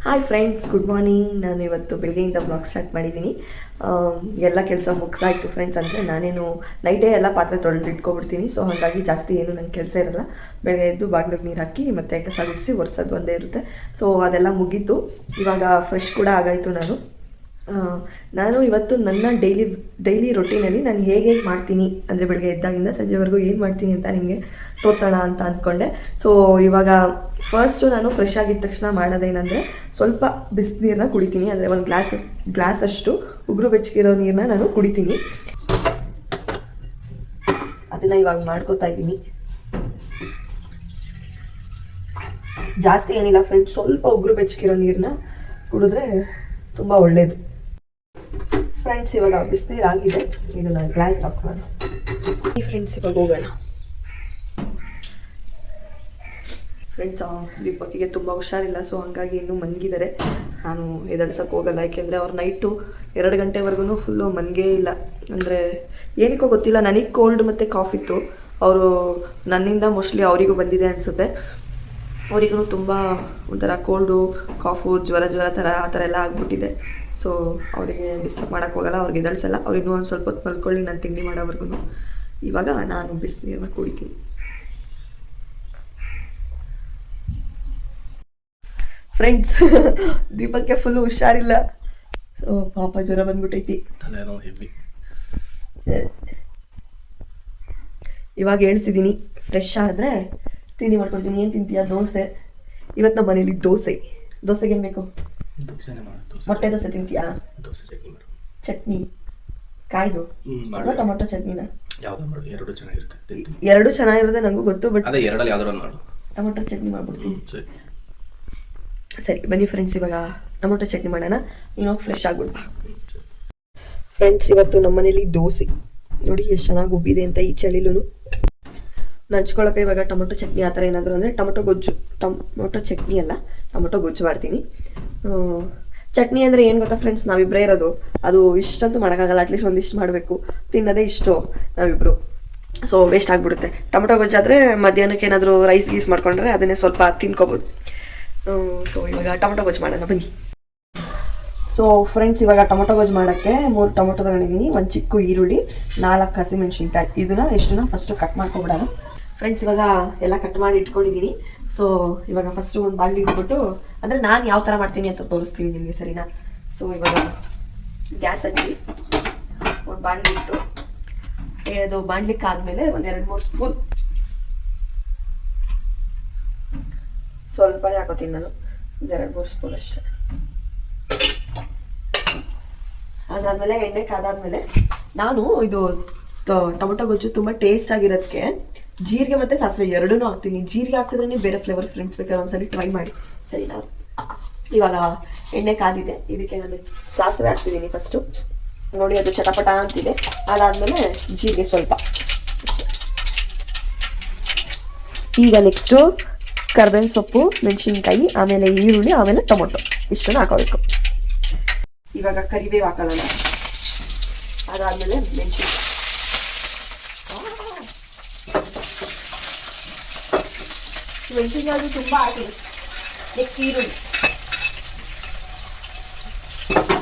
Hi friends, good morning. ನಾನು ಇವತ್ತು ಬೆಳಗ್ಗೆಯಿಂದ ಬ್ಲಾಗ್ ಸ್ಟಾರ್ಟ್ ಮಾಡಿದ್ದೀನಿ. ಎಲ್ಲ ಕೆಲಸ ಮುಗಿಸಾಯಿತು ಫ್ರೆಂಡ್ಸ್. ಅಂದರೆ ನಾನೇನು ನೈಟೇ ಎಲ್ಲ ಪಾತ್ರೆ ತೊಳೆದು ಇಟ್ಕೊಬಿಡ್ತೀನಿ. ಸೊ ಹಾಗಾಗಿ ಜಾಸ್ತಿ ಏನು ನಂಗೆ ಕೆಲಸ ಇರಲ್ಲ. ಬೆಳಗ್ಗೆ ಎದ್ದು ಬಾಗಿಲಿಗೆ ನೀರು ಹಾಕಿ ಮತ್ತು ಕಸ ಗುಡಿಸಿ ಒರೆಸೋದು ಒಂದೇ ಇರುತ್ತೆ. ಸೊ ಅದೆಲ್ಲ ಮುಗೀತು. ಇವಾಗ ಫ್ರೆಶ್ ಕೂಡ ಆಗಾಯಿತು. ನಾನು ಇವತ್ತು ನನ್ನ ಡೈಲಿ ರೊಟೀನಲ್ಲಿ ನಾನು ಹೇಗೆ ಮಾಡ್ತೀನಿ ಅಂದರೆ ಬೆಳಗ್ಗೆ ಎದ್ದಾಗಿಂದ ಸಂಜೆವರೆಗೂ ಏನು ಮಾಡ್ತೀನಿ ಅಂತ ನಿಮಗೆ ತೋರಿಸೋಣ ಅಂತ ಅಂದ್ಕೊಂಡೆ. ಸೊ ಇವಾಗ ಫಸ್ಟು ನಾನು ಫ್ರೆಶ್ ಆಗಿದ್ದ ತಕ್ಷಣ ಮಾಡೋದೇನೆಂದರೆ ಸ್ವಲ್ಪ ಬಿಸಿನೀರನ್ನ ಕುಡಿತೀನಿ. ಅಂದರೆ ಒಂದು ಗ್ಲಾಸಷ್ಟು ಉಗುರು ಬೆಚ್ಚಗಿರೋ ನೀರನ್ನ ನಾನು ಕುಡಿತೀನಿ. ಅದನ್ನು ಇವಾಗ ಮಾಡ್ಕೋತಾ ಇದ್ದೀನಿ. ಜಾಸ್ತಿ ಏನಿಲ್ಲ ಫ್ರೆಂಡ್ಸ್, ಸ್ವಲ್ಪ ಉಗುರು ಬೆಚ್ಚಗಿರೋ ನೀರನ್ನ ಕುಡಿದ್ರೆ ತುಂಬ ಒಳ್ಳೆಯದು ಫ್ರೆಂಡ್ಸ್. ಇವಾಗ ಬಿಸಿನೀರು ಆಗಿದೆ, ಇದನ್ನು ಗ್ಲಾಸ್ ಹಾಕೋಣ. ಈ ಫ್ರೆಂಡ್ಸ್ ಇವಾಗ ಹೋಗೋಣ. ಫ್ರೆಂಡ್ಸ್, ದೀಪಕ್ಕಿಗೆ ತುಂಬ ಹುಷಾರಿಲ್ಲ. ಸೊ ಹಾಗಾಗಿ ಇನ್ನೂ ಮನ್ಗಿದ್ದಾರೆ. ನಾನು ಎದಳ್ಸೋಕ್ಕೆ ಹೋಗಲ್ಲ, ಯಾಕೆಂದರೆ ಅವ್ರು ನೈಟು 2 ಗಂಟೆವರೆಗೂ ಫುಲ್ಲು ಮನ್ಗೇ ಇಲ್ಲ. ಅಂದರೆ ಏನಕ್ಕೋ ಗೊತ್ತಿಲ್ಲ, ನನಗೆ ಕೋಲ್ಡ್ ಮತ್ತು ಕಾಫ್ ಇತ್ತು. ಅವರು ನನ್ನಿಂದ ಮೋಸ್ಟ್ಲಿ ಅವರಿಗೂ ಬಂದಿದೆ ಅನಿಸುತ್ತೆ. ಅವರಿಗೂ ತುಂಬ ಒಂಥರ ಕೋಲ್ಡು, ಕಾಫು, ಜ್ವರ ಥರ ಆ ಥರ ಎಲ್ಲ ಆಗ್ಬಿಟ್ಟಿದೆ. ಸೊ ಅವರಿಗೆ ಡಿಸ್ಟರ್ಬ್ ಮಾಡೋಕ್ಕೆ ಹೋಗಲ್ಲ, ಅವ್ರಿಗೆ ಎದಳ್ಸಲ್ಲ. ಅವ್ರು ಇನ್ನೂ ಒಂದು ಸ್ವಲ್ಪ ಹೊತ್ತು ಮಲ್ಕೊಳ್ಳಿ, ನಾನು ತಿಂಡಿ ಮಾಡೋವರೆಗೂ. ಇವಾಗ ನಾನು ಬಿಸಿನೀರನ್ನ ಕುಡಿತೀನಿ. ಫ್ರೆಂಡ್ಸ್, ದೀಪಕ್ಕೆ ಫುಲ್ಲು ಹುಷಾರಿಲ್ಲ. ಸೊ ಪಾಪ ಜ್ವರ ಬಂದ್ಬಿಟ್ಟೈತಿ. ಇವಾಗ ಹೇಳ್ತಿದ್ದೀನಿ, ಫ್ರೆಶ್ ಆದರೆ ತಿಂಡಿ ಮಾಡ್ಕೊಳ್ತೀನಿ. ಏನು ತಿಂತೀಯ? ದೋಸೆ. ಇವತ್ತು ನಮ್ಮ ಮನೇಲಿ ದೋಸೆಗೆ ಏನು ಬೇಕು? ಮೊಟ್ಟೆ ದೋಸೆ ತಿಂತೀಯಾ? ಚಟ್ನಿ ಕಾಯ್ದು ಅಥವಾ ಟೊಮೊಟೊ ಚಟ್ನಿನ? ಎರಡು ಚೆನ್ನಾಗಿರುತ್ತೆ, ನನಗೂ ಗೊತ್ತು. ಬಟ್ ಟೊಮೊಟೊ ಚಟ್ನಿ ಮಾಡ್ಬಿಡ್ತೀನಿ. ಸರಿ ಬನ್ನಿ ಫ್ರೆಂಡ್ಸ್, ಇವಾಗ ಟೊಮೊಟೊ ಚಟ್ನಿ ಮಾಡೋಣ. ನೀನು ಫ್ರೆಶ್ ಆಗ್ಬಿಡ್ಬಾ. ಫ್ರೆಂಡ್ಸ್, ಇವತ್ತು ನಮ್ಮ ಮನೇಲಿ ದೋಸೆ ನೋಡಿ ಎಷ್ಟು ಚೆನ್ನಾಗಿ ಉಬ್ಬಿದೆ ಅಂತ. ಈ ಚಳಿಲೂ ನಂಚ್ಕೊಳ್ಳೋಕೆ ಇವಾಗ ಟೊಮೊಟೊ ಚಟ್ನಿ ಆ ಥರ ಏನಾದರೂ ಅಂದರೆ ಟೊಮೊಟೊ ಚಟ್ನಿ ಅಲ್ಲ, ಟೊಮೊಟೊ ಗೊಜ್ಜು ಮಾಡ್ತೀನಿ. ಚಟ್ನಿ ಅಂದರೆ ಏನು ಗೊತ್ತಾ ಫ್ರೆಂಡ್ಸ್, ನಾವಿಬ್ಬರೇ ಇರೋದು. ಅದು ಇಷ್ಟಂತೂ ಮಾಡೋಕ್ಕಾಗಲ್ಲ, ಅಟ್ಲೀಸ್ಟ್ ಒಂದಿಷ್ಟು ಮಾಡಬೇಕು. ತಿನ್ನೋದೇ ಇಷ್ಟು ನಾವಿಬ್ಬರು. ಸೊ ವೇಸ್ಟ್ ಆಗಿಬಿಡುತ್ತೆ. ಟೊಮೊಟೊ ಗೊಜ್ಜಾದರೆ ಮಧ್ಯಾಹ್ನಕ್ಕೆ ಏನಾದರೂ ರೈಸ್ ಗೀಸ್ ಮಾಡ್ಕೊಂಡ್ರೆ ಅದನ್ನೇ ಸ್ವಲ್ಪ ತಿನ್ಕೋಬೋದು. ಸೊ ಇವಾಗ ಟೊಮೊಟೊ ಗೊಜ್ಜು ಮಾಡೋಣ ಬನ್ನಿ. ಸೊ ಫ್ರೆಂಡ್ಸ್, ಇವಾಗ ಟೊಮೊಟೊ ಗೊಜ್ಜು ಮಾಡೋಕ್ಕೆ 3 ಟೊಮೊಟೊ ತಗೊಂಡಿದ್ದೀನಿ, 1 ಚಿಕ್ಕ ಈರುಳ್ಳಿ, 4 ಹಸಿಮೆಣ್ಸಿನ್ಕಾಯಿ. ಇದನ್ನು ಎಷ್ಟನ್ನ ಫಸ್ಟು ಕಟ್ ಮಾಡ್ಕೊಬಿಡೋಣ ಫ್ರೆಂಡ್ಸ್. ಇವಾಗ ಎಲ್ಲ ಕಟ್ ಮಾಡಿ ಇಟ್ಕೊಂಡಿದ್ದೀನಿ. ಸೊ ಇವಾಗ ಫಸ್ಟು ಒಂದು ಬಾಣಲಿ ಇಟ್ಬಿಟ್ಟು, ಅಂದರೆ ನಾನು ಯಾವ ಥರ ಮಾಡ್ತೀನಿ ಅಂತ ತೋರಿಸ್ತೀನಿ ನಿಮಗೆ, ಸರಿನಾ? ಸೊ ಇವಾಗ ಗ್ಯಾಸ್ ಹಚ್ಚಿ ಒಂದು ಬಾಣಲಿ ಇಟ್ಟು, ಅದು ಬಾಣಲಿಕ್ಕಾದ್ಮೇಲೆ ಒಂದು 2-3 ಸ್ಪೂನ್ ಸ್ವಲ್ಪನೇ ಹಾಕೋತೀನಿ ನಾನು, 2-3 ಸ್ಪೂನ್ ಅಷ್ಟೇ. ಅದಾದಮೇಲೆ ಎಣ್ಣೆ ಕಾದಾದ್ಮೇಲೆ ನಾನು ಇದು ಟೊಮೊಟೊ ಗೊಜ್ಜು ತುಂಬ ಟೇಸ್ಟ್ ಆಗಿರೋದಕ್ಕೆ ಜೀರಿಗೆ ಮತ್ತು ಸಾಸಿವೆ ಎರಡೂ ಹಾಕ್ತೀನಿ. ಜೀರಿಗೆ ಹಾಕಿದ್ರೆ ಬೇರೆ ಫ್ಲೇವರ್ ಫ್ರೆಂಡ್ಸ್, ಬೇಕಾದ್ರೆ ಒಂದ್ಸರಿ ಟ್ರೈ ಮಾಡಿ, ಸರಿನಾ? ಇವಾಗ ಎಣ್ಣೆ ಕಾದಿದೆ, ಇದಕ್ಕೆ ನಾನು ಸಾಸಿವೆ ಹಾಕ್ತಿದ್ದೀನಿ ಫಸ್ಟು. ನೋಡಿ ಅದು ಚಟಪಟ ಅಂತಿದೆ. ಅದಾದಮೇಲೆ ಜೀರಿಗೆ ಸ್ವಲ್ಪ. ಈಗ ನೆಕ್ಸ್ಟು ಕರ್ಬೇವಿನ ಸೊಪ್ಪು, ಮೆಣಸಿನ್ಕಾಯಿ, ಆಮೇಲೆ ಈರುಳ್ಳಿ, ಆಮೇಲೆ ಟೊಮೊಟೊ ಇಷ್ಟನ್ನು ಹಾಕೋಬೇಕು. ಇವಾಗ ಕರಿಬೇವು ಹಾಕೊಳ್ಳೋಣ. ಅದಾದಮೇಲೆ ಮೆಣಸಿನ್ಕಾಯಿ ತುಂಬ ಹಾಕಿದೆ. ನೆಕ್ಸ್ಟ್ ಈರುಳ್ಳಿ.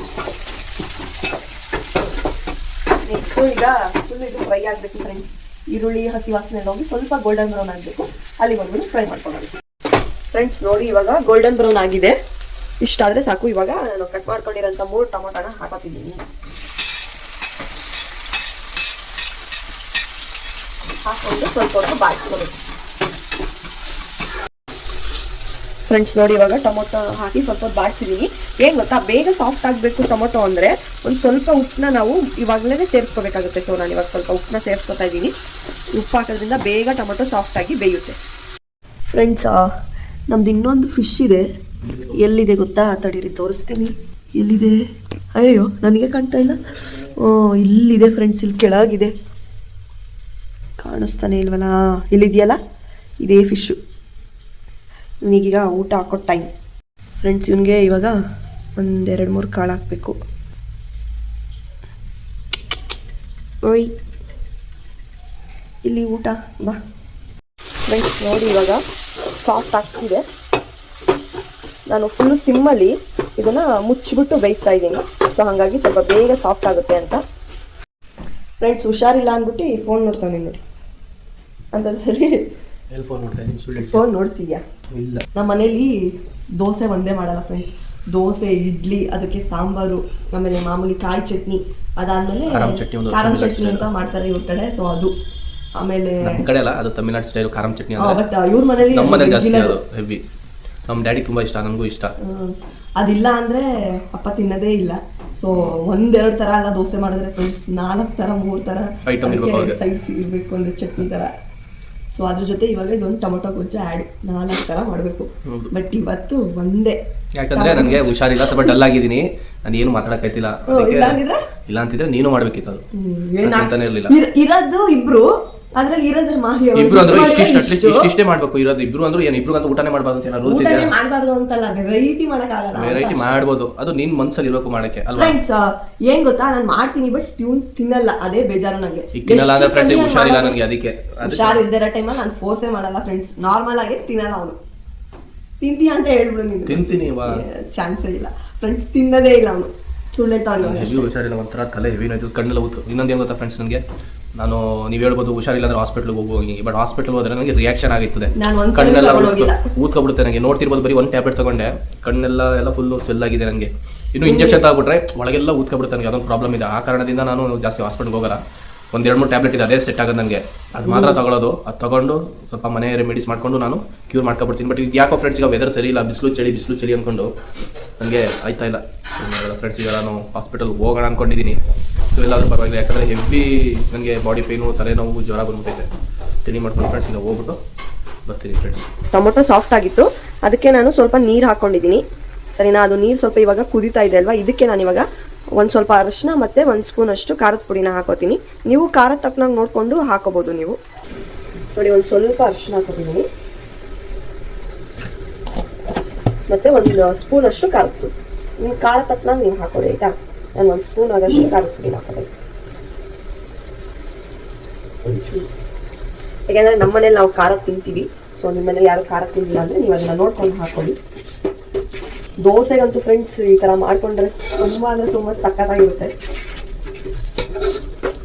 ನೆಕ್ಸ್ಟು ಈಗ ಫುಲ್ ಇದು ಫ್ರೈ ಆಗಬೇಕು ಫ್ರೆಂಡ್ಸ್. ಈರುಳ್ಳಿ ಹಸಿ ವಾಸನೆ ಹೋಗಿ ಸ್ವಲ್ಪ ಗೋಲ್ಡನ್ ಬ್ರೌನ್ ಆಗಬೇಕು, ಅಲ್ಲಿವರೆಗೂ ಫ್ರೈ ಮಾಡ್ಕೊಳ್ಳೋದು ಫ್ರೆಂಡ್ಸ್. ನೋಡಿ ಇವಾಗ ಗೋಲ್ಡನ್ ಬ್ರೌನ್ ಆಗಿದೆ, ಇಷ್ಟಾದರೆ ಸಾಕು. ಇವಾಗ ನಾನು ಕಟ್ ಮಾಡ್ಕೊಂಡಿರೋಂಥ 3 ಟೊಮೊಟೊನ ಹಾಕೋತಿದ್ದೀನಿ. ಹಾಕೊಂಡು ಸ್ವಲ್ಪ ಹೊತ್ತು ಬಾಡಿಸ್ಕೋಬೇಕು ಫ್ರೆಂಡ್ಸ್. ನೋಡಿ ಇವಾಗ ಟೊಮೊಟೊ ಹಾಕಿ ಸ್ವಲ್ಪ ಹೊತ್ತು ಬಾಡಿಸಿದ್ದೀನಿ. ಏನು ಗೊತ್ತಾ, ಬೇಗ ಸಾಫ್ಟ್ ಆಗಬೇಕು ಟೊಮೊಟೊ ಅಂದರೆ ಒಂದು ಸ್ವಲ್ಪ ಉಪ್ಪನ್ನ ನಾವು ಇವಾಗಲೇ ಸೇರಿಸ್ಕೋಬೇಕಾಗುತ್ತೆ. ಸೊ ನಾನು ಇವಾಗ ಸ್ವಲ್ಪ ಉಪ್ಪನ್ನ ಸೇರಿಸ್ಕೊತಾ ಇದ್ದೀನಿ. ಉಪ್ಪು ಹಾಕೋದ್ರಿಂದ ಬೇಗ ಟೊಮೊಟೊ ಸಾಫ್ಟಾಗಿ ಬೇಯುತ್ತೆ ಫ್ರೆಂಡ್ಸ್. ನಮ್ದು ಇನ್ನೊಂದು ಫಿಶ್ ಇದೆ. ಎಲ್ಲಿದೆ ಗೊತ್ತಾ? ತಡೀರಿ ತೋರಿಸ್ತೀನಿ. ಎಲ್ಲಿದೆ? ಅಯ್ಯೋ ನನಗೆ ಕಾಣ್ತಾ ಇಲ್ಲ. ಇಲ್ಲಿದೆ ಫ್ರೆಂಡ್ಸ್, ಇಲ್ಲಿ ಕೆಳಗಿದೆ. ಕಾಣಿಸ್ತಾನೆ ಇಲ್ವಲ್ಲ? ಇಲ್ಲಿದೆಯಲ್ಲ, ಇದೇ ಫಿಶ್ಶು. ಇವನಿಗೀಗ ಊಟ ಹಾಕೋ ಟೈಮ್ ಫ್ರೆಂಡ್ಸ್. ಇವನಿಗೆ ಇವಾಗ 1-2-3 ಕಾಳು ಹಾಕಬೇಕು. ಓಯ್ ಇಲ್ಲಿ ಊಟ ಬಾ ಫ್ರೆಂಡ್ಸ್. ನೋಡಿ ಇವಾಗ ಸಾಫ್ಟ್ ಆಗ್ತಿದೆ. ನಾನು ಫುಲ್ ಸಿಮ್ಮಲ್ಲಿ ಇದನ್ನು ಮುಚ್ಚಿಬಿಟ್ಟು ಬೇಯಿಸ್ತಾ ಇದ್ದೀನಿ. ಸೊ ಹಾಗಾಗಿ ಸ್ವಲ್ಪ ಬೇಗ ಸಾಫ್ಟ್ ಆಗುತ್ತೆ ಅಂತ. ಫ್ರೆಂಡ್ಸ್ ಹುಷಾರಿಲ್ಲ ಅಂದ್ಬಿಟ್ಟು ಫೋನ್ ನೋಡ್ತಾನೆ ನೋಡಿ ಅಂತಂದ್ರಲ್ಲಿ ಫೋನ್ ನೋಡ್ತೀಯಾ? ಇಲ್ಲ, ನಮ್ಮ ಮನೇಲಿ ದೋಸೆ ಒಂದೇ ಮಾಡಲ್ಲ ಫ್ರೆಂಡ್ಸ್. ದೋಸೆ, ಇಡ್ಲಿ, ಅದಕ್ಕೆ ಸಾಂಬಾರು, ಆಮೇಲೆ ಮಾಮೂಲಿ ಕಾಯಿ ಚಟ್ನಿ, ಅದಾದ್ಮೇಲೆ ಖಾರಂ ಚಟ್ನಿ ಅಂತ ಮಾಡ್ತಾರೆ ಇವ್ರ ಕಡೆ. ಸೊ ಅದು ಆಮೇಲೆ ಕಡೆ ಅಲ್ಲ, ಅದು ತಮಿಳ್ನಾಡು ಸ್ಟೈಲ್ ಖಾರಂ ಚಟ್ನಿ. ಬಟ್ ಇವ್ರ ಮನೇಲಿ ಹೆವಿ. ನಮ್ಮ ಡ್ಯಾಡಿ ತುಂಬಾ ಇಷ್ಟ, ನನಗೂ ಇಷ್ಟ. ಅದಿಲ್ಲ ಅಂದ್ರೆ ಅಪ್ಪ ತಿನ್ನೋದೇ ಇಲ್ಲ. ಸೊ 1-2 ಥರ ಎಲ್ಲ ದೋಸೆ ಮಾಡಿದ್ರೆ ಫ್ರೆಂಡ್ಸ್ 4 ಥರ 3 ಥರ ಸೈಡ್ಸ್ ಇರಬೇಕು ಅಂದ್ರೆ ಚಟ್ನಿ ಥರ. ಸೊ ಅದ್ರ ಜೊತೆ ಇವಾಗ ಇದೊಂದು ಟೊಮೊಟೊ ಗೊಜ್ಜು ಆ್ಯಡ್ 4 ಥರ ಮಾಡಬೇಕು. ಬಟ್ ಇವತ್ತು ಒಂದೇ, ಯಾಕಂದ್ರೆ ನನಗೆ ಹುಷಾರಿಲ್ಲ, ಸ್ವಲ್ಪ ಡಲ್ ಆಗಿದ್ದೀನಿ, ನಾನು ಏನು ಮಾತಾಡಕ್ಕಾಯ್ತಿಲ್ಲ. ಇಲ್ಲ ಅಂತಿದ್ರೆ ನೀನು ಮಾಡ್ಬೇಕಿತ್ತು. ಅದು ಇರಲಿಲ್ಲ, ಇರೋದು ಇಬ್ರು, ಅದ್ರಲ್ಲಿ ಇರೋದ್ರ ಇಬ್ರು ಅಂದ್ರೆ ಇಷ್ಟೇ ಮಾಡ್ಬೇಕು. ಇರೋದು ಇಬ್ರು ಅಂದ್ರೆ ಏನು ಇಬ್ರು ಅಂತ ಊಟನೇ ಮಾಡಬಾರ್ದು ಅಂತ ರೂಲ್ಸ್ ಇದೆ. ಮಾಡಬಾರ್ದು ಅಂತಲ್ಲ, ವೆರೈಟಿ ಮಾಡಕ್ಕಾಗಲ್ಲ. ವೆರೈಟಿ ಮಾಡ್ಬೋದು, ಅದು ನಿನ್ ಮನ್ಸಲ್ಲಿ ಇರಬೇಕು ಮಾಡಕ್ಕೆ ಅಲ್ವಾ. ಫ್ರೆಂಡ್ಸ್ ಏನ್ ಗೊತ್ತಾ, ನಾನು ಮಾಡ್ತೀನಿ ಬಟ್ ಟ್ಯೂನ್ ತಿನ್ನಲ್ಲ, ಅದೇ ಬೇಜಾರು ನನಗೆ. ತಿನ್ನಲ್ಲ ಅಂದ್ರೆ ಫ್ರೆಂಡ್ ಹುಷಾರಿಲ್ಲ ನನಗೆ, ಅದಕ್ಕೆ ಹುಷಾರಿಲ್ದಿರೋ ಟೈಮಲ್ಲಿ ನಾನು ಫೋರ್ಸೇ ಮಾಡಲ್ಲ ಫ್ರೆಂಡ್ಸ್. ನಾರ್ಮಲ್ ಆಗಿ ತಿನ್ನಲ್ಲ ಅವನು. ತಿಂತೀಯ ಅಂತ ಹೇಳ್ಬಿಡು ನೀನು. ತಿಂತೀನಿ, ಚಾನ್ಸೇ ಇಲ್ಲ ಫ್ರೆಂಡ್ಸ್, ತಿನ್ನೋದೇ ಇಲ್ಲ ಅವನು. ಸುಳ್ಳೆ ಹೆವಿ ಹುಷಾರಿಲ್ಲ, ಒಂಥರ ತಲೆ ಹೆವಿ ಆಯ್ತು, ಕಣ್ಣೆಲ್ಲ ಊತು. ಇನ್ನೊಂದು ಏನು ಗೊತ್ತಾ ಫ್ರೆಂಡ್ಸ್, ನನಗೆ ನಾನು ನೀವು ಹೇಳ್ಬೋದು ಹುಷಾರಿಲ್ಲ ಅಂದ್ರೆ ಹಾಸ್ಪಿಟ್ಲಿಗೆ ಹೋಗಿ, ಬಟ್ ಹಾಸ್ಪಿಟಲ್ ಹೋದ್ರೆ ನನಗೆ ರಿಯಾಕ್ಷನ್ ಆಗಿರ್ತದೆ. ಕಣ್ಣೆಲ್ಲ ಊದ್ಕೊಬಿಡುತ್ತೆ ನನಗೆ. ನೋಡ್ತಿರ್ಬೋದು, ಬರೀ 1 ಟ್ಯಾಬ್ಲೆಟ್ ತಗೊಂಡೆ, ಕಣ್ಣೆಲ್ಲ ಫುಲ್ಲು ಸ್ವೆಲ್ ಆಗಿದೆ ನನಗೆ. ಇನ್ನು ಇಂಜೆಕ್ಷನ್ ತಗೊಬಿಟ್ರೆ ಒಳಗೆಲ್ಲ ಊದ್ಕೊಬಿಡುತ್ತೆ ನನಗೆ, ಅದೊಂದು ಪ್ರಾಬ್ಲಮ್ ಇದೆ. ಆ ಕಾರಣದಿಂದ ನಾನು ಜಾಸ್ತಿ ಹಾಸ್ಪಿಟ್ಲ್ಗೆ ಹೋಗಲ್ಲ. 1-2-3 ಟ್ಯಾಬ್ಲೆಟ್ ಇದೆ, ಅದೇ ಸೆಟ್ ಆಗೋದು ನನಗೆ. ಅದು ಮಾತ್ರ ತಗೊಳ್ಳೋದು. ಅದು ತಗೊಂಡು ಸ್ವಲ್ಪ ಮನೆ ರೆಮಿಡೀಸ್ ಮಾಡ್ಕೊಂಡು ನಾನು ಕ್ಯೂರ್ ಮಾಡ್ಕೊಬಿಡ್ತೀನಿ. ಬಟ್ ಇದು ಯಾಕೋ ಫ್ರೆಂಡ್ಸ್ ಈಗ ವೆದರ್ ಸರಿ ಇಲ್ಲ, ಬಿಸಿಲು ಚಳಿ ಅಂದ್ಕೊಂಡು ನನಗೆ ಆಯ್ತಾ ಇಲ್ಲ ಫ್ರೆಂಡ್ಸ್. ಈಗ ನಾನು ಹಾಸ್ಪಿಟಲ್ ಹೋಗೋಣ ಅಂದ್ಕೊಂಡಿದ್ದೀನಿ. ಸೊ ಎಲ್ಲಾದರೂ ಪರವಾಗಿಲ್ಲ, ಯಾಕಂದರೆ ಹೆವಿ ನನಗೆ ಬಾಡಿ ಪೇನು, ತಲೆನೋವು, ಜ್ವರ ಬಂದ್ಬಿಟ್ಟೈತೆ. ತಿಂಡಿ ಮಾಡ್ಕೊಂಡು ಫ್ರೆಂಡ್ಸ್ ಈಗ ಹೋಗ್ಬಿಟ್ಟು ಬರ್ತೀನಿ ಫ್ರೆಂಡ್ಸ್. ಟೊಮೊಟೊ ಸಾಫ್ಟ್ ಆಗಿತ್ತು, ಅದಕ್ಕೆ ನಾನು ಸ್ವಲ್ಪ ನೀರು ಹಾಕ್ಕೊಂಡಿದ್ದೀನಿ. ಸರಿನಾ? ಅದು ನೀರು ಸ್ವಲ್ಪ ಇವಾಗ ಕುದೀತಾ ಇದೆ ಅಲ್ವಾ, ಇದಕ್ಕೆ ನಾನು ಇವಾಗ ಒಂದು ಸ್ವಲ್ಪ ಅರಿಶಿನ ಮತ್ತು 1 ಸ್ಪೂನ್ ಅಷ್ಟು ಖಾರದ ಪುಡಿನ ಹಾಕೋತೀನಿ. ನೀವು ಖಾರ ತಕ್ಕನಾಗಿ ನೋಡಿಕೊಂಡು ಹಾಕೋಬೋದು ನೀವು. ನೋಡಿ, ಒಂದು ಸ್ವಲ್ಪ ಅರಿಶಿನ ಹಾಕೋತೀನಿ ಮತ್ತು 1 ಸ್ಪೂನ್ ಅಷ್ಟು ಖಾರದ ಪುಡಿ. ನೀವು ಖಾರ ತಕ್ಕನಾಗಿ ನೀವು ಹಾಕೊಳ್ಳಿ ಆಯಿತಾ. ನಾನು 1 ಸ್ಪೂನ್ ಆದಷ್ಟು ಖಾರದ ಪುಡಿ ಹಾಕೋಬೇಕು. ಯಾಕೆಂದರೆ ನಮ್ಮ ಮನೇಲಿ ನಾವು ಖಾರ ತಿಂತೀವಿ. ಸೊ ನಿಮ್ಮ ಮನೇಲಿ ಯಾರು ಖಾರ ತಿಂದಿಲ್ಲ ಅಂದರೆ ನೀವು ಅದನ್ನು ನೋಡ್ಕೊಂಡು ಹಾಕೊಳ್ಳಿ. ದೋಸೆಗಂತೂ ಫ್ರೆಂಡ್ಸ್ ಈ ಥರ ಮಾಡ್ಕೊಂಡ್ರೆ ತುಂಬ ಅಂದರೆ ತುಂಬ ಸಖತ್ತಾಗಿರುತ್ತೆ.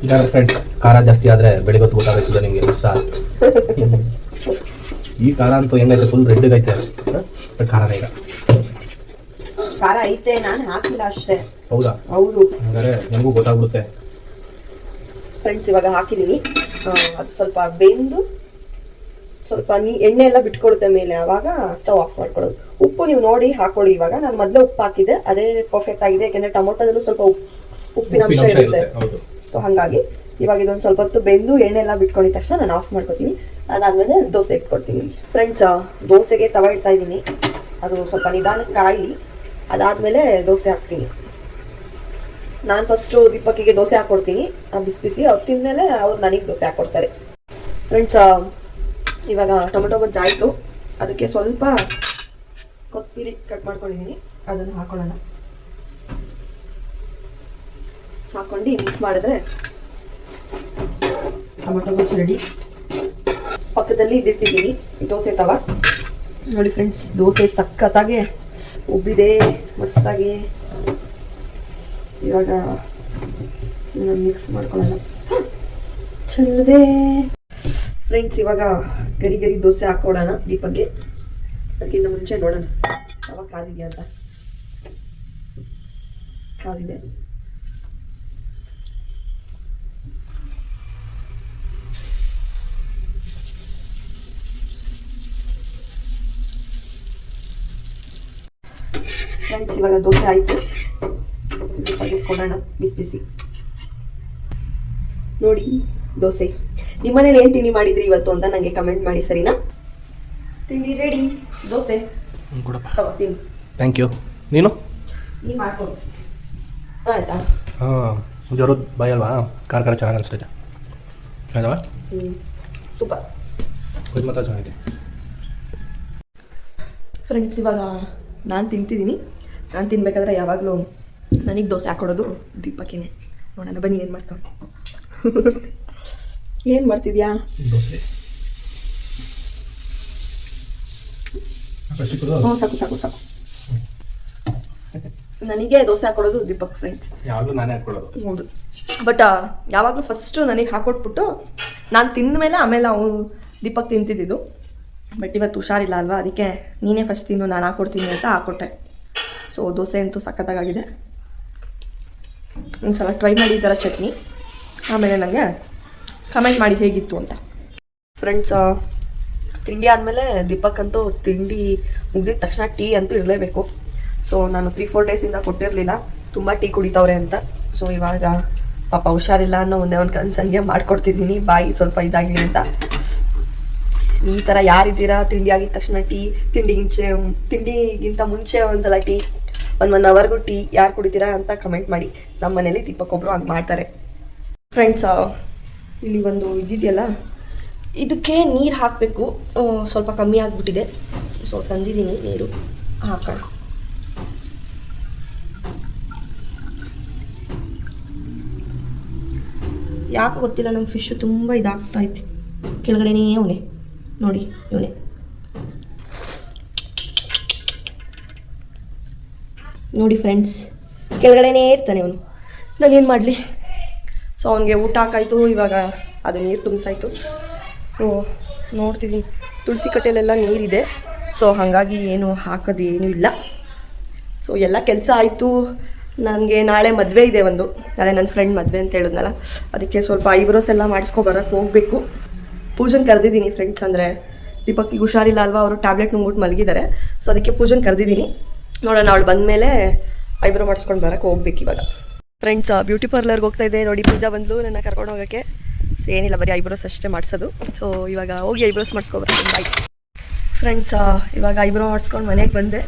ಇಲ್ಲ ಫ್ರೆಂಡ್ಸ್, ಖಾರ ಜಾಸ್ತಿ ಆದರೆ ಬೆಳಿಗ್ಗೆ ಹೊತ್ತು ಗೊತ್ತಾಗ್ತದೆ ನಿಮಗೆ. ಈ ಖಾರ ಅಂತೂ ಹೆಂಗೈತೆ, ಫುಲ್ ರೆಡ್ ಐತೆ. ಬಟ್ ಖಾರನೇ ಇಲ್ಲ. ಖಾರ ಐತೆ, ನಾನು ಹಾಕಿಲ್ಲ ಅಷ್ಟೇ. ಹೌದಾ? ಹೌದು, ಹಾಗಾದ್ರೆ ನನಗೂ ಗೊತ್ತಾಗ್ಬಿಡುತ್ತೆ ಫ್ರೆಂಡ್ಸ್. ಇವಾಗ ಹಾಕಿದ್ದೀನಿ, ಅದು ಸ್ವಲ್ಪ ಬೆಂದು ಸ್ವಲ್ಪ ಎಣ್ಣೆ ಎಲ್ಲ ಬಿಟ್ಕೊಡುತ್ತೆ ಮೇಲೆ, ಆವಾಗ ಸ್ಟವ್ ಆಫ್ ಮಾಡ್ಕೊಳ್ಳೋದು. ಉಪ್ಪು ನೀವು ನೋಡಿ ಹಾಕೊಳ್ಳಿ. ಇವಾಗ ನಾನು ಮೊದಲೇ ಉಪ್ಪು ಹಾಕಿದ್ದೆ, ಅದೇ ಪರ್ಫೆಕ್ಟ್ ಆಗಿದೆ. ಯಾಕೆಂದರೆ ಟೊಮೊಟೊದಲ್ಲೂ ಸ್ವಲ್ಪ ಉಪ್ಪಿನ ಅಂಶ ಇರುತ್ತೆ. ಸೊ ಹಾಗಾಗಿ ಇವಾಗ ಇದೊಂದು ಸ್ವಲ್ಪ ಹೊತ್ತು ಬೆಂದು ಎಣ್ಣೆ ಎಲ್ಲ ಬಿಟ್ಕೊಂಡಿದ ತಕ್ಷಣ ನಾನು ಆಫ್ ಮಾಡ್ಕೊತೀನಿ. ಅದಾದಮೇಲೆ ದೋಸೆ ಇಟ್ಕೊಡ್ತೀನಿ. ಫ್ರೆಂಡ್ಸ್, ದೋಸೆಗೆ ತವ ಇಡ್ತಾ ಇದ್ದೀನಿ. ಅದು ಸ್ವಲ್ಪ ನಿಧಾನಕ್ಕೆ ಕಾಯಿಲಿ, ಅದಾದಮೇಲೆ ದೋಸೆ ಹಾಕ್ತೀನಿ. ನಾನು ಫಸ್ಟು ದೀಪಕ್ಕಿಗೆ ದೋಸೆ ಹಾಕ್ಕೊಡ್ತೀನಿ, ಬಿಸಿ ಅವ್ರು ತಿಂದಮೇಲೆ ಅವ್ರು ನನಗೆ ದೋಸೆ ಹಾಕ್ಕೊಡ್ತಾರೆ. ಫ್ರೆಂಡ್ಸ್, ಇವಾಗ ಟೊಮೆಟೊ ಗೊಜ್ಜು ಆಯಿತು, ಅದಕ್ಕೆ ಸ್ವಲ್ಪ ಕೊತ್ತಂಬರಿ ಕಟ್ ಮಾಡ್ಕೊಂಡಿದ್ದೀನಿ, ಅದನ್ನು ಹಾಕೊಳ್ಳೋಣ. ಹಾಕ್ಕೊಂಡು ಮಿಕ್ಸ್ ಮಾಡಿದ್ರೆ ಟೊಮೆಟೊ ಗೊಜ್ಜು ರೆಡಿ. ಪಕ್ಕದಲ್ಲಿ ಇದಿಟ್ಟಿದ್ದೀನಿ ದೋಸೆ ತವ. ನೋಡಿ ಫ್ರೆಂಡ್ಸ್, ದೋಸೆ ಸಖತ್ತಾಗಿ ಉಬ್ಬಿದೆ ಮಸ್ತಾಗಿ. ಇವಾಗ ಮಿಕ್ಸ್ ಮಾಡ್ಕೊಳ್ಳೋಣ ಚಲ್ಲದೆ. ಫ್ರೆಂಡ್ಸ್, ಇವಾಗ ಗರಿ ದೋಸೆ ಹಾಕೊಡೋಣ ದೀಪಕ್ಕೆ. ಅದಕ್ಕಿಂತ ಮುಂಚೆ ನೋಡೋಣ ತವ ಕಾದಿದೆಯಾ ಅಂತ. ಕಾದಿದೆ. ಫ್ರೆಂಡ್ಸ್, ಇವಾಗ ದೋಸೆ ಆಯಿತು, ದೀಪಕ್ಕೆ ಕೊಡೋಣ ಬಿಸಿ. ನೋಡಿ ದೋಸೆ. ನಿಮ್ಮನೇಲಿ ಏನು ತಿಂಡಿ ಮಾಡಿದ್ರಿ ಇವತ್ತು ಅಂತ ನನಗೆ ಕಮೆಂಟ್ ಮಾಡಿ, ಸರಿನಾ? ತಿಂಡಿ ರೆಡಿ, ದೋಸೆ ತಿನ್ನು. Thank you. ನೀನು ಮಾಡ್ಕೊಡು ಆಯ್ತಾ? ಹಾಂ, ಜ್ವರ ಬಾಯ್ ಅಲ್ವಾ, ಖಾರ ಚೆನ್ನಾಗಿ ಅನಿಸ್ತೈತೆ. ಆಯ್ತವಾ? ಸೂಪರ್. ಮಾತ್ರ ಚೆನ್ನಾಗಿದೆ. ಫ್ರೆಂಡ್ಸ್, ಇವಾಗ ನಾನು ತಿಂತಿದ್ದೀನಿ. ನಾನು ತಿನ್ಬೇಕಾದ್ರೆ ಯಾವಾಗಲೂ ನನಗೆ ದೋಸೆ ಹಾಕೊಡೋದು ದೀಪಕ್ಕೇನೆ. ನೋಡೋಣ ಬನ್ನಿ ಏನು ಮಾಡ್ತಾನೆ. ಏನು ಮಾಡ್ತಿದ್ಯಾ? ದೋಸೆ. ಹ್ಞೂ, ಸಾಕು. ನನಗೆ ದೋಸೆ ಹಾಕೊಡೋದು ದೀಪಕ್ ಫ್ರೆಂಡ್ಸ್. ಯಾವಾಗಲೂ ನಾನೇ ಹಾಕೊಳ್ಳೋದು. ಹೌದು, ಬಟ್ ಯಾವಾಗಲೂ ಫಸ್ಟು ನನಗೆ ಹಾಕೊಟ್ಬಿಟ್ಟು ನಾನು ತಿಂದ ಮೇಲೆ ಆಮೇಲೆ ಅವನು ದೀಪಕ್ ತಿಂತಿದ್ದು. ಬಟ್ ಇವತ್ತು ಹುಷಾರಿಲ್ಲ ಅಲ್ವಾ, ಅದಕ್ಕೆ ನೀನೇ ಫಸ್ಟ್ ತಿನ್ನು, ನಾನು ಹಾಕ್ಕೊಡ್ತೀನಿ ಅಂತ ಹಾಕ್ಕೊಟ್ಟೆ. ಸೊ ದೋಸೆ ಅಂತೂ ಸಖತ್ತಾಗಿದೆ. ಒಂದು ಸಲ ಟ್ರೈ ಮಾಡಿ ಈ ಥರ ಚಟ್ನಿ, ಆಮೇಲೆ ನನಗೆ ಕಮೆಂಟ್ ಮಾಡಿ ಹೇಗಿತ್ತು ಅಂತ. ಫ್ರೆಂಡ್ಸ್, ತಿಂಡಿ ಆದಮೇಲೆ ದೀಪಕ್ ಅಂತೂ ತಿಂಡಿ ಮುಗಿದ ತಕ್ಷಣ ಟೀ ಅಂತೂ ಇರಲೇಬೇಕು. ಸೊ ನಾನು 3-4 ಡೇಸಿಂದ ಕೊಟ್ಟಿರಲಿಲ್ಲ, ತುಂಬ ಟೀ ಕುಡಿತವ್ರೆ ಅಂತ. ಸೊ ಇವಾಗ ಪಾಪ ಹುಷಾರಿಲ್ಲ ಅನ್ನೋ ಒಂದೇ ಒಂದು ಕನ್ಸನ್ಗೆ ಮಾಡಿಕೊಡ್ತಿದ್ದೀನಿ, ಬಾಯಿ ಸ್ವಲ್ಪ ಇದಾಗಲಿ ಅಂತ. ಈ ಥರ ಯಾರಿದ್ದೀರಾ ತಿಂಡಿ ಆಗಿದ ತಕ್ಷಣ ಟೀ, ತಿಂಡಿಗಿಂತ ಮುಂಚೆ ಒಂದ್ಸಲ ಟೀ, 1 ಅವರ್ಗೂ ಟೀ ಯಾರು ಕುಡಿತೀರಾ ಅಂತ ಕಮೆಂಟ್ ಮಾಡಿ. ನಮ್ಮ ಮನೇಲಿ ದೀಪಕ್ ಒಬ್ಬರು ಹಂಗೆ ಮಾಡ್ತಾರೆ. ಫ್ರೆಂಡ್ಸ್, ಇಲ್ಲಿ ಒಂದು ಇದ್ದಿದೆಯಲ್ಲ, ಇದಕ್ಕೆ ನೀರು ಹಾಕಬೇಕು, ಸ್ವಲ್ಪ ಕಮ್ಮಿ ಆಗಿಬಿಟ್ಟಿದೆ. ಸೊ ತಂದಿದ್ದೀನಿ ನೀರು, ಹಾಕೋಣ. ಯಾಕೆ ಗೊತ್ತಿಲ್ಲ, ನಮ್ಮ ಫಿಶ್ಶು ತುಂಬ ಇದಾಗ್ತಾಯಿತ್ತು. ಕೆಳಗಡೆನೇ ಅವನೇ ನೋಡಿ, ಇವನೇ ನೋಡಿ ಫ್ರೆಂಡ್ಸ್, ಕೆಳಗಡೆನೇ ಇರ್ತಾನೆ ಅವನು. ನಾನೇನು ಮಾಡಲಿ? ಸೊ ಅವನಿಗೆ ಊಟ ಹಾಕಾಯಿತು, ಇವಾಗ ಅದು ನೀರು ತುಂಬಿಸಾಯಿತು. ಸೊ ನೋಡ್ತಿದ್ದೀನಿ, ತುಳಸಿ ಕಟ್ಟೆಲೆಲ್ಲ ನೀರಿದೆ. ಸೊ ಹಾಗಾಗಿ ಏನು ಹಾಕೋದು ಏನೂ ಇಲ್ಲ. ಸೊ ಎಲ್ಲ ಕೆಲಸ ಆಯಿತು. ನನಗೆ ನಾಳೆ ಮದುವೆ ಇದೆ ಒಂದು, ಅದೇ ನನ್ನ ಫ್ರೆಂಡ್ ಮದುವೆ ಅಂತ ಹೇಳಿದ್ನಲ್ಲ, ಅದಕ್ಕೆ ಸ್ವಲ್ಪ ಐಬ್ರೋಸ್ ಎಲ್ಲ ಮಾಡಿಸ್ಕೊಬರಕ್ಕೆ ಹೋಗಬೇಕು. ಪೂಜನ್ ಕರೆದಿದ್ದೀನಿ ಫ್ರೆಂಡ್ಸ್, ಅಂದರೆ ದೀಪಕ್ಕಿಗೆ ಹುಷಾರಿಲ್ಲ ಅಲ್ವಾ, ಅವರು ಟ್ಯಾಬ್ಲೆಟ್ ನುಂಗ್ಬಿಟ್ಟು ಮಲಗಿದ್ದಾರೆ. ಸೊ ಅದಕ್ಕೆ ಪೂಜನ್ ಕರೆದಿದ್ದೀನಿ. ನೋಡೋಣ, ಅವಳು ಬಂದಮೇಲೆ ಐಬ್ರೋ ಮಾಡಿಸ್ಕೊಂಡು ಬರೋಕ್ಕೆ ಹೋಗ್ಬೇಕು ಇವಾಗ. ಫ್ರೆಂಡ್ಸ್, ಬ್ಯೂಟಿ ಪಾರ್ಲರ್ಗೆ ಹೋಗ್ತಾ ಇದ್ದೆ ನೋಡಿ, ಪೂಜಾ ಬಂದು ನನ್ನ ಕರ್ಕೊಂಡು ಹೋಗೋಕ್ಕೆ. ಸೊ ಏನಿಲ್ಲ, ಬರೀ ಐಬ್ರೋಸ್ ಅಷ್ಟೇ ಮಾಡಿಸೋದು. ಸೊ ಇವಾಗ ಹೋಗಿ ಐಬ್ರೋಸ್ ಮಾಡಿಸ್ಕೊಬರ್ತೀನಿ. Bye friends. ಇವಾಗ ಐಬ್ರೋ ಮಾಡಿಸ್ಕೊಂಡು ಮನೆಗೆ ಬಂದೆ.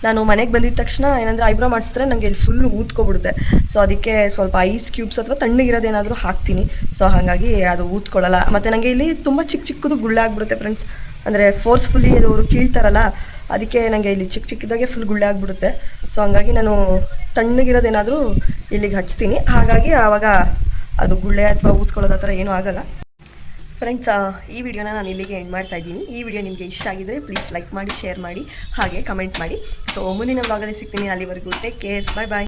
ನಾನು ಮನೆಗೆ ಬಂದಿದ್ದ ತಕ್ಷಣ ಏನಂದರೆ ಐಬ್ರೋ ಮಾಡಿಸಿದ್ರೆ ನನಗೆ ಇಲ್ಲಿ ಫುಲ್ ಊದ್ಕೊಬಿಡುತ್ತೆ. ಸೊ ಅದಕ್ಕೆ ಸ್ವಲ್ಪ ಐಸ್ ಕ್ಯೂಬ್ಸ್ ಅಥವಾ ತಣ್ಣಗಿರೋದೇನಾದರೂ ಹಾಕ್ತೀನಿ. ಸೊ ಹಾಗಾಗಿ ಅದು ಊದ್ಕೊಳ್ಳಲ್ಲ. ಮತ್ತು ನನಗೆ ಇಲ್ಲಿ ತುಂಬ ಚಿಕ್ಕದು ಗುಳ್ಳೆ ಆಗಿಬಿಡುತ್ತೆ ಫ್ರೆಂಡ್ಸ್. ಅಂದರೆ ಫೋರ್ಸ್ಫುಲ್ಲಿ ಅವರು ಕೀಳ್ತಾರಲ್ಲ, ಅದಕ್ಕೆ ನನಗೆ ಇಲ್ಲಿ ಚಿಕ್ಕದಾಗೆ ಫುಲ್ ಗುಳ್ಳೆ ಆಗಿಬಿಡುತ್ತೆ. ಸೊ ಹಾಗಾಗಿ ನಾನು ತಣ್ಣಗಿರೋದೇನಾದರೂ ಇಲ್ಲಿಗೆ ಹಚ್ತೀನಿ. ಹಾಗಾಗಿ ಆವಾಗ ಅದು ಗುಳ್ಳೆ ಅಥವಾ ಊದ್ಕೊಳ್ಳೋದು ಆ ಥರ ಏನೂ ಆಗೋಲ್ಲ. ಫ್ರೆಂಡ್ಸ್, ಈ ವಿಡಿಯೋನ ನಾನು ಇಲ್ಲಿಗೆ ಎಂಡ್ ಮಾಡ್ತಾ ಇದ್ದೀನಿ. ಈ ವಿಡಿಯೋ ನಿಮಗೆ ಇಷ್ಟ ಆಗಿದ್ದರೆ ಪ್ಲೀಸ್ ಲೈಕ್ ಮಾಡಿ, ಶೇರ್ ಮಾಡಿ, ಹಾಗೆ ಕಮೆಂಟ್ ಮಾಡಿ. ಸೊ ಮುಂದಿನ ವ್ಲಾಗಲ್ಲಿ ಸಿಗ್ತೀನಿ. ಅಲ್ಲಿವರೆಗೂ ಟೇಕ್ ಕೇರ್, ಬಾಯ್ ಬಾಯ್.